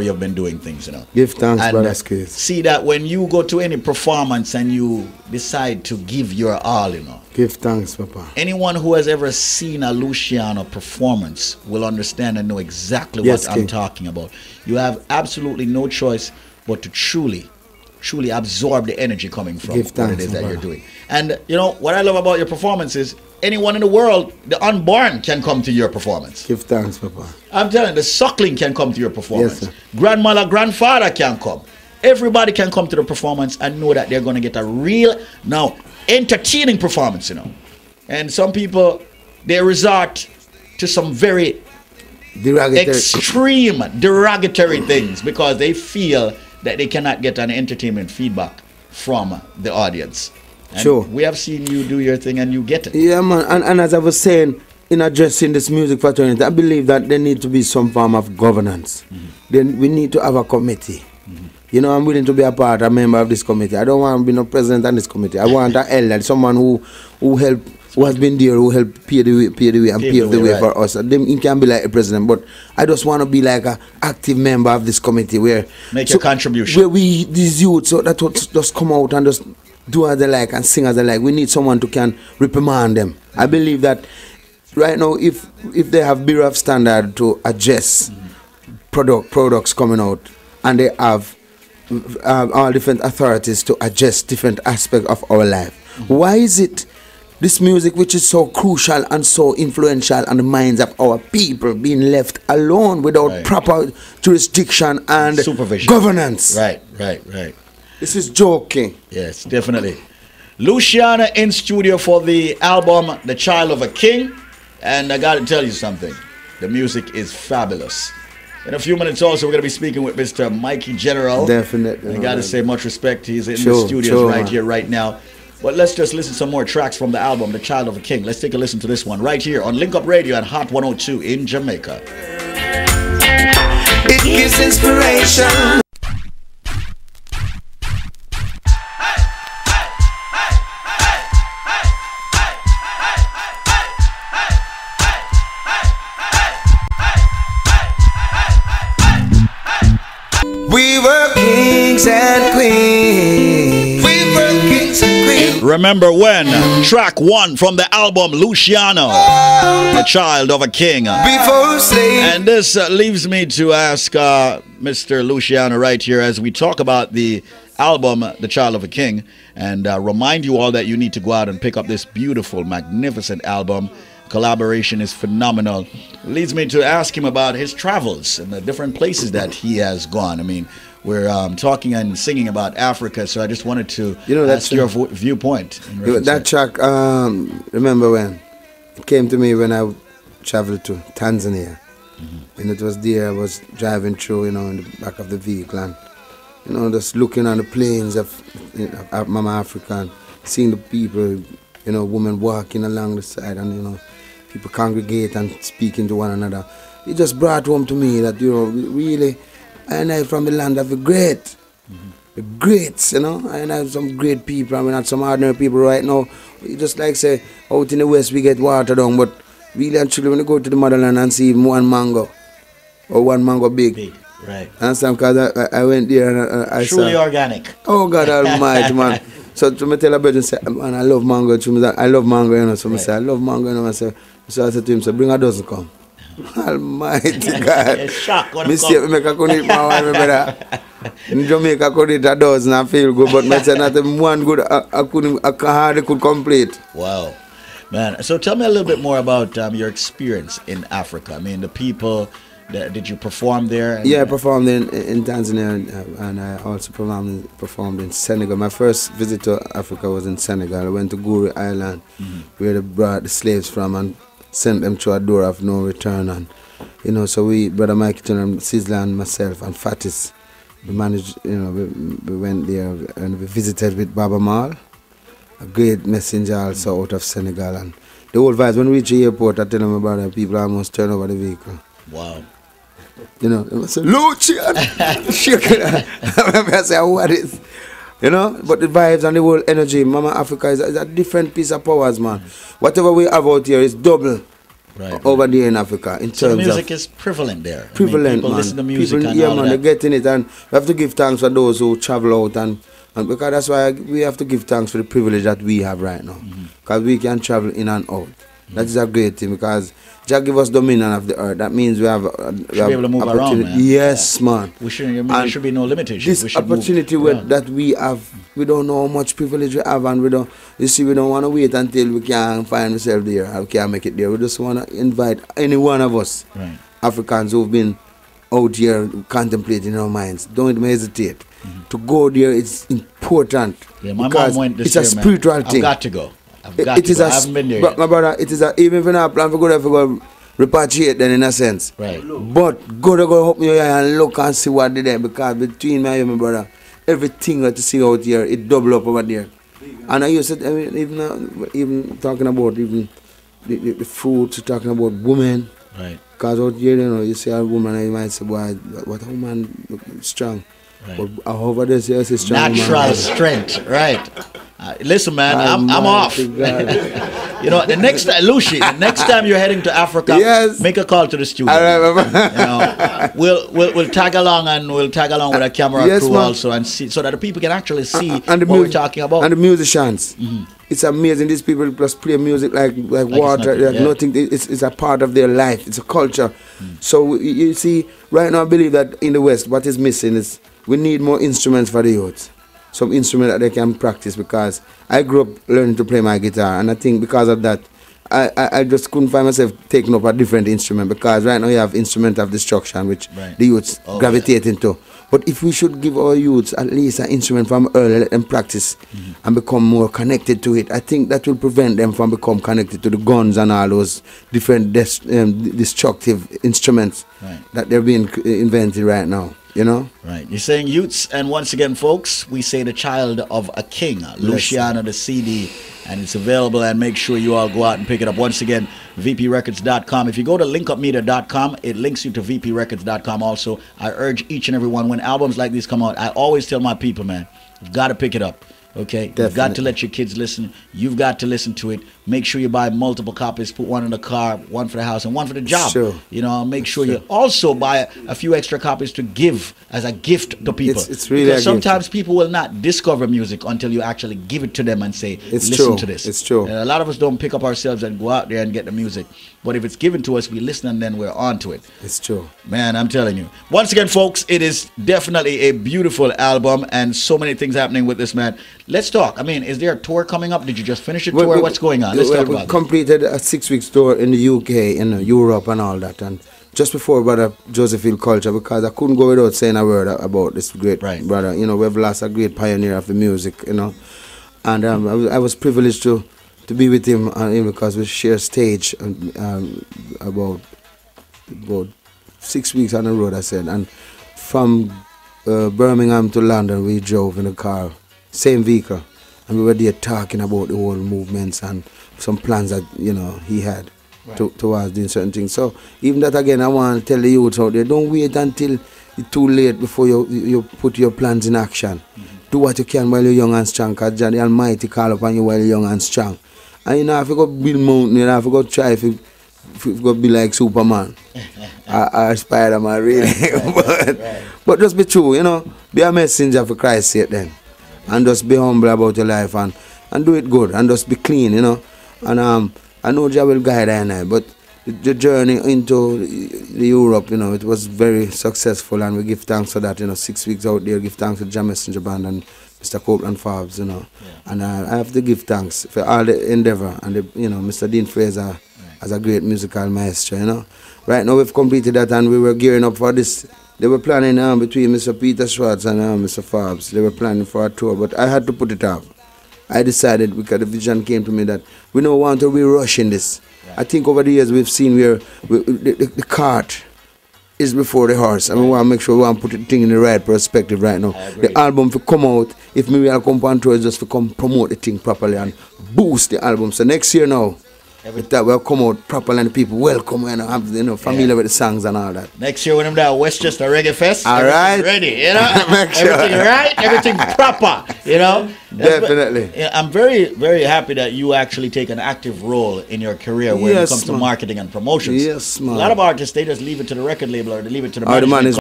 you've been doing things, you know. Give thanks, And brother Skills. see that when you go to any performance and you decide to give your all, you know. Give thanks, Papa. Anyone who has ever seen a Luciano performance will understand and know exactly Yes, what I'm King. talking about. You have absolutely no choice but to truly absorb the energy coming from Give what it thanks, is that my you're brother. doing. And you know what I love about your performance is anyone in the world, the unborn can come to your performance. Give thanks, Papa. I'm telling you, the suckling can come to your performance. Yes, sir. Grandmother, grandfather can come. Everybody can come to the performance and know that they're going to get a real, now, entertaining performance, you know. And some people, they resort to some very Derogatory. extreme derogatory things because they feel that they cannot get an entertainment feedback from the audience. And Sure. we have seen you do your thing and you get it. Yeah, man. And as I was saying, in addressing this music fraternity, I believe that there need to be some form of governance. Then we need to have a committee. You know, I'm willing to be a member of this committee. I don't want to be no president on this committee. I want an elder, someone who has been there, who help pave the way and pave the way right. for us. Them, he can be like a president, but I just want to be like a active member of this committee where Make your contribution. Where we these youths so that would just come out and just do as they like and sing as they like. We need someone to can reprimand them. I believe that right now, if they have Bureau of Standard to adjust products coming out, and they have all different authorities to adjust different aspects of our life, why is it this music, which is so crucial and so influential on the minds of our people, being left alone without Right. proper jurisdiction and Supervision. governance? Right. This is joking. Yes, definitely. Luciano in studio for the album The Child of a King. And I got to tell you something. The music is fabulous. In a few minutes also, we're going to be speaking with Mr. Mikey General. Definitely. I got to say much respect. He's in the Sure, studios sure, right man. here, right now. But let's just listen to some more tracks from the album, The Child of a King. Let's take a listen to this one right here on Link Up Radio at Hot 102 in Jamaica. It gives inspiration. We were kings and queens. We were kings and queens. Remember when? Track 1 from the album Luciano, The Child of a King. Before slaves. And this leaves me to ask Mr. Luciano right here as we talk about the album The Child of a King and remind you all that you need to go out and pick up this beautiful, magnificent album. Collaboration is phenomenal. Leads me to ask him about his travels and the different places that he has gone. I mean, we're talking and singing about Africa, so I just wanted to ask your viewpoint. In reference That to track, remember when? It came to me when I traveled to Tanzania. And it was there, I was driving through, in the back of the vehicle and, just looking on the plains of Mama Africa and seeing the people, women walking along the side and, people congregate and speaking to one another. It just brought home to me that, really, and I from the land of the great. The greats, and I have some great people, I mean, not some ordinary people right now. You just like say, out in the West we get watered down, but really and truly when you go to the motherland and see one mango, or one mango big. right. Understand? Because I went there and I Truly saw, organic. oh God almighty, man. So to me tell a brother, say, man, I love mango. I love mango, So I say, I love mango, So I said to him, say, bring a dozen come. Almighty God. Shock when Me see if I could eat my wife, brother. In Jamaica, I could eat a dozen and feel good, but I said not one good, I hardly could complete. Wow. Man, so tell me a little bit more about your experience in Africa. I mean, the people, did you perform there? Yeah, I performed in Tanzania and I also performed in Senegal. My first visit to Africa was in Senegal. I went to Guri Island, where they brought the slaves from and sent them to a door of no return. And so we, Brother Mike, Sizzla and myself and Fatis, we managed, we went there and we visited with Baba Mal, a great messenger also out of Senegal. And the whole vibes, when we reach the airport, I tell them about it, people almost turn over the vehicle. Wow. They say, Lucian! I say, what is? But the vibes and the whole energy, Mama Africa is a different piece of powers, man. Whatever we have out here is double. over there in Africa. In So terms the music of is prevalent there. prevalent, people man. listen to music People, and yeah, all man, that. they're getting it, and we have to give thanks for those who travel out, and because that's why we have to give thanks for the privilege that we have right now, because we can travel in and out. That is a great thing, because Jah give us dominion of the earth. That means we have, be able to move around, man. Yes, man. We shouldn't. There should be no limitation. This We should opportunity move. that we have, we don't know how much privilege we have, and we don't. You see, we don't want to wait until we can find ourselves there, or we can make it there. We just want to invite any one of us, Africans who've been out here contemplating in our minds. Don't hesitate to go there. It's important. Yeah, my because mom went this it's year, a spiritual man. thing. I've got to go. I've got to go. I haven't been there yet. My brother, it is a, even if you not plan to go there, if you go repatriate then in a sense. Right. But go help me here and look and see what they there, because between me and you, my brother, everything that you see out here, it double up over there. And I used to, I mean, even talking about even the fruits, talking about women. Right. Because out here, you know, you see a woman and you might say, boy, what a woman look strong. Right. But over there, you see strong Natural woman. strengght, right? Listen, man, I'm off. Almighty God. You know, the next time, Lucy, the next time you're heading to Africa, Yes. make a call to the studio. All right, You know, we'll tag along, and we'll tag along with a camera Yes, crew man. also, and see, so that the people can actually see and the what we're talking about. And the musicians. It's amazing. These people just play music like water, nothing, like yeah. nothing. It's a part of their life. It's a culture. So you see, right now I believe that in the West, what is missing is we need more instruments for the youth. Some instrument that they can practice, because I grew up learning to play my guitar, and I think because of that, I just couldn't find myself taking up a different instrument, because right now you have instrument of destruction, which the youths gravitate into. But if we should give our youths at least an instrument from early, let them practice and become more connected to it, I think that will prevent them from becoming connected to the guns and all those different destructive instruments that they're being invented right now. You know? Right. You're saying youths, and once again, folks, we say the child of a king, Luciano, the CD, and it's available, and make sure you all go out and pick it up. Once again, vprecords.com. If you go to linkupmedia.com, it links you to vprecords.com also. I urge each and every one, when albums like these come out, I always tell my people, man, you've got to pick it up. Okay, Definitely. You've got to let your kids listen. You've got to listen to it. Make sure you buy multiple copies. Put one in the car, one for the house, and one for the job. Sure. You know, make sure you also buy a few extra copies to give as a gift to people. It's really because a gift. sometimes people will not discover music until you actually give it to them and say, It's listen true. to this. It's true. And a lot of us don't pick up ourselves and go out there and get the music. But if it's given to us, we listen, and then we're on to it. It's true. Man, I'm telling you. Once again, folks, it is definitely a beautiful album, and so many things happening with this man. Let's talk. I mean, is there a tour coming up? Did you just finish a tour? What's going on? Let's talk we about completed a 6-week tour in the UK, in Europe and all that. And just before Brother Josephine Culture, because I couldn't go without saying a word about this great brother. You know, we've lost a great pioneer of the music, you know. And I was privileged to be with him, because we share stage about 6 weeks on the road, I said. And from Birmingham to London, we drove in a car, same vehicle, and we were there talking about the whole movements and some plans that, you know, he had towards doing certain things. So even that, again, I want to tell the youth out there, don't wait until it's too late before you put your plans in action. Do what you can while you're young and strong, because Jah the Almighty call upon you while you're young and strong. And you know, if you go build mountain, you know, if you go try, if you go be like Superman or Spider-Man, really. But just be true, you know. Be a messenger for Christ's sake then. And just be humble about your life, and do it good, and just be clean, you know. And I know Jah will guide I, but the journey into the Europe, you know, it was very successful, and we give thanks for that, you know. 6 weeks out there, give thanks to Jah Messenger Band and Mr. Copeland Forbes, you know. And I have to give thanks for all the endeavor, and you know, Mr. Dean Fraser as a great musical maestro, you know. Right now we've completed that, and we were gearing up for this. They were planning between Mr. Peter Schwartz and Mr. Forbes. They were planning for a tour, but I had to put it off. I decided, because the vision came to me, that we don't want to be rushing this. I think over the years we've seen where the cart is before the horse, and we want to make sure we want to put the thing in the right perspective right now. The album to come out, if me will come on tour, just to come promote the thing properly and boost the album. So next year now, that will come out properly and the people welcome and have, familiar with the songs and all that. Next year when I'm there, Westchester Reggae Fest, all right, ready, everything right, everything proper, Definitely. I'm very, very happy that you actually take an active role in your career when it comes to marketing and promotions. Yes, man. A lot of artists, they just leave it to the record label or they leave it to the man is